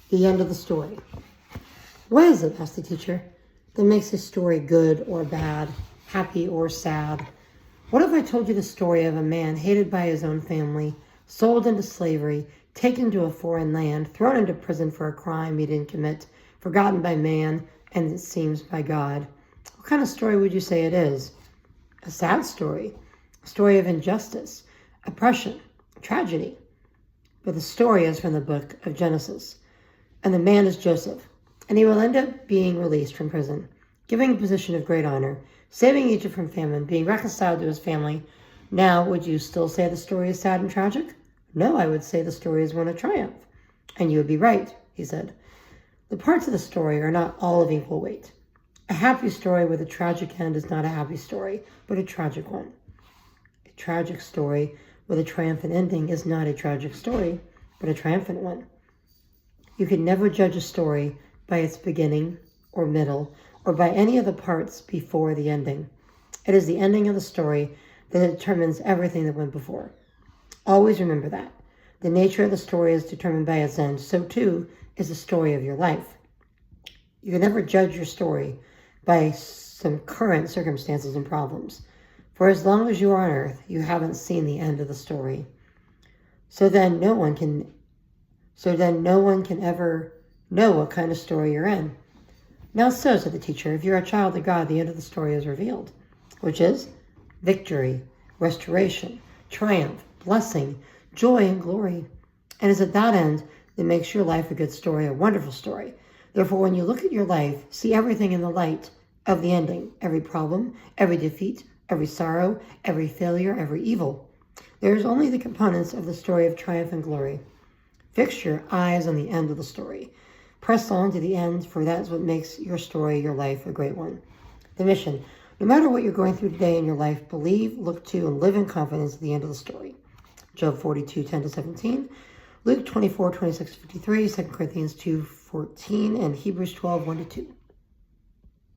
The end of the story. What is it, asked the teacher, that makes a story good or bad, happy or sad? What if I told you the story of a man hated by his own family, sold into slavery, taken to a foreign land, thrown into prison for a crime he didn't commit, forgotten by man, and it seems by God? What kind of story would you say it is? A sad story, a story of injustice, oppression, tragedy. But the story is from the book of Genesis. And the man is Joseph, and he will end up being released from prison, giving a position of great honor, saving Egypt from famine, being reconciled to his family. Now, would you still say the story is sad and tragic? No, I would say the story is one of triumph. And you would be right, he said. The parts of the story are not all of equal weight. A happy story with a tragic end is not a happy story, but a tragic one. A tragic story with a triumphant ending is not a tragic story, but a triumphant one. You can never judge a story by its beginning or middle or by any of the parts before the ending. It is the ending of the story that determines everything that went before. Always remember that. The nature of the story is determined by its end. So too is the story of your life. You can never judge your story by some current circumstances and problems. For as long as you are on earth, you haven't seen the end of the story. So then no one can ever know what kind of story you're in. Now so, said the teacher, if you're a child of God, the end of the story is revealed, which is victory, restoration, triumph, blessing, joy, and glory. And it's at that end that makes your life a good story, a wonderful story. Therefore, when you look at your life, see everything in the light of the ending, every problem, every defeat, every sorrow, every failure, every evil. There is only the components of the story of triumph and glory. Fix your eyes on the end of the story. Press on to the end, for that's what makes your story, your life, a great one. The mission. No matter what you're going through today in your life, believe, look to, and live in confidence at the end of the story. Job 42:10-17, Luke 24:26-53, 2 Corinthians 2:14, and Hebrews 12:1-2.